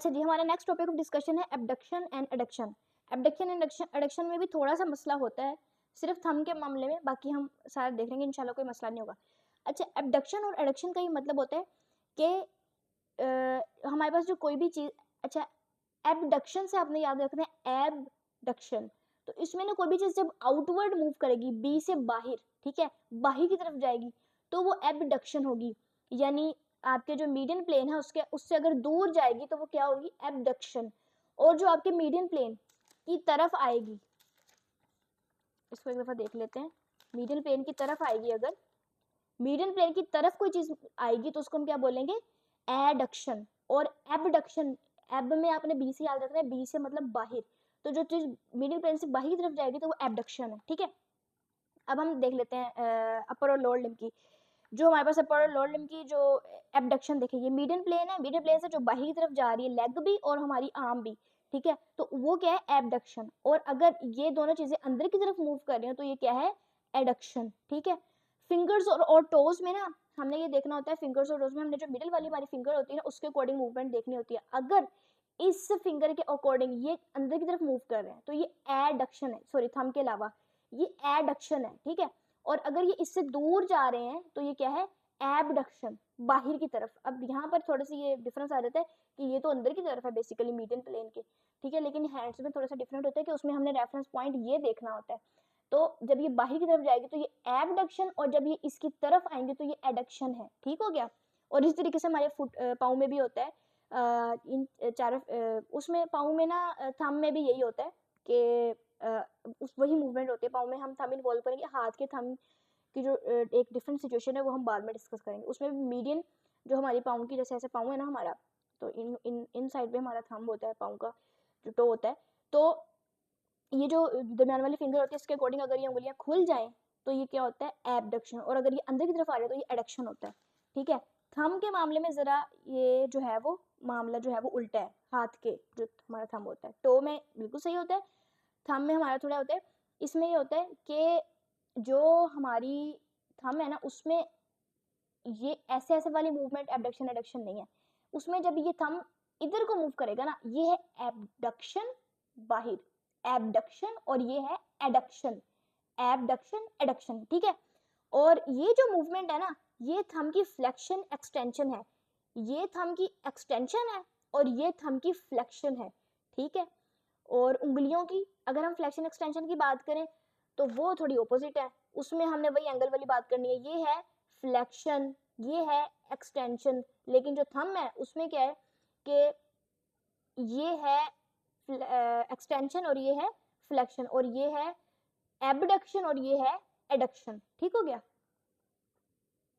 अच्छा जी, हमारा next topic of discussion है abduction and adduction. Abduction and adduction में भी थोड़ा सा मसला होता है, सिर्फ थंब के मामले में, बाकी हम सारा देख लेंगे इंशाल्लाह, कोई मसला नहीं होगा। अच्छा, एबडक्शन और एडक्शन का ये मतलब होता है कि हमारे पास जो कोई भी चीज़, अच्छा एबडक्शन से आपने याद रखना है एबडक्शन, तो इसमें ना कोई भी चीज़ जब आउटवर्ड मूव करेगी बी से बाहर, ठीक है, बाहर की तरफ जाएगी, तो वो एबडक्शन होगी। यानी आपके जो मीडियन प्लेन है उससे अगर दूर जाएगी तो वो क्या होगी, एबडक्शन। और जो आपके मीडियन प्लेन की तरफ आएगी, इसको एक दफा देख लेते हैं, मीडियन प्लेन की तरफ आएगी, अगर मीडियन प्लेन की तरफ कोई चीज आएगी तो उसको हम क्या बोलेंगे, एडक्शन। और एबडक्शन, एब में आपने बी से याद रखना है, बी से मतलब बाहर, तो जो चीज मीडियन प्लेन से बाहर की तरफ जाएगी तो वो एबडक्शन है, ठीक है। अब हम देख लेते हैं अपर और लोअर लिम्ब की। जो हमारे पास अपर और लोअर लिम्ब की जो एबडक्शन, देखिए ये मीडियन प्लेन है, मीडियन प्लेन से जो बाहर की तरफ जा रही है, लेग भी और हमारी आर्म भी, ठीक है, तो वो क्या है, एबडक्शन। और अगर ये दोनों चीजें अंदर की तरफ मूव कर रही हैं तो ये क्या है, एडक्शन, ठीक है। फिंगर्स और टोज में ना हमने ये देखना होता है, फिंगर्स और टोज में हमने जो मिडिल वाली हमारी फिंगर होती है ना, उसके अकॉर्डिंग मूवमेंट देखनी होती है। अगर इस फिंगर के अकॉर्डिंग ये अंदर की तरफ मूव कर रहे हैं तो ये एडक्शन है, सॉरी थंब के अलावा ये एडक्शन है, ठीक है। और अगर ये इससे दूर जा रहे हैं तो ये क्या है, एबडक्शन, बाहर की तरफ। अब यहाँ पर थोड़ा सा ये डिफरेंस आ जाता है कि ये तो अंदर की तरफ है बेसिकली मीडियन प्लेन के, ठीक है, लेकिन हैंड्स में थोड़ा सा डिफरेंट होता है कि उसमें हमने रेफरेंस पॉइंट ये देखना होता है। तो जब ये बाहर की तरफ जाएगी तो ये एबडक्शन, और जब ये इसकी तरफ आएंगे तो ये एडक्शन है, ठीक हो गया। और इस तरीके से हमारे फुट पाँव में भी होता है, इन चारों उसमें पाँव में ना थंब में भी यही होता है कि उस वही मूवमेंट होती है पाँव में। हम थंब इन्वॉल्व करेंगे, हाथ के थंब की जो एक डिफरेंट सिचुएशन है वो हम बाद में डिस्कस करेंगे। उसमें भी मीडियन जो हमारी पाँव की, जैसे ऐसे पाँव है ना हमारा, तो इन इन इन साइड पे हमारा थंब होता है, पाँव का जो टो होता है, तो ये जो दरमियान वाली फिंगर होती है इसके अकॉर्डिंग अगर ये उंगलियां खुल जाएं तो ये क्या होता है, एबडक्शन। और अगर ये अंदर की तरफ आ रहे हैं तो ये एडक्शन होता है, ठीक है। थंब के मामले में जरा ये जो है वो मामला जो है वो उल्टा है, हाथ के जो हमारा थंब होता है, टो में बिल्कुल सही होता है, थंब में हमारा थोड़ा होता है। इसमें ये होता है कि जो हमारी थंब है ना उसमें ये ऐसे ऐसे वाली मूवमेंट एबडक्शन एडक्शन नहीं है। उसमें जब ये थंब इधर को मूव करेगा ना, ये है एबडक्शन बाहर, एबडक्शन, और ये है एडक्शन, एबडक्शन एडक्शन, ठीक है। और ये जो मूवमेंट है ना, ये थंब की फ्लेक्शन एक्सटेंशन है, ये थंब की एक्सटेंशन है और ये थंब की फ्लेक्शन है, ठीक है। और उंगलियों की अगर हम फ्लेक्शन एक्सटेंशन की बात करें तो वो थोड़ी ऑपोजिट है, उसमें हमने वही एंगल वाली बात करनी है, ये है फ्लेक्शन, ये है एक्सटेंशन। लेकिन जो थंब है उसमें क्या है कि ये है एक्सटेंशन और ये है फ्लेक्शन, और ये है एबडक्शन और ये है एडक्शन, ठीक हो गया।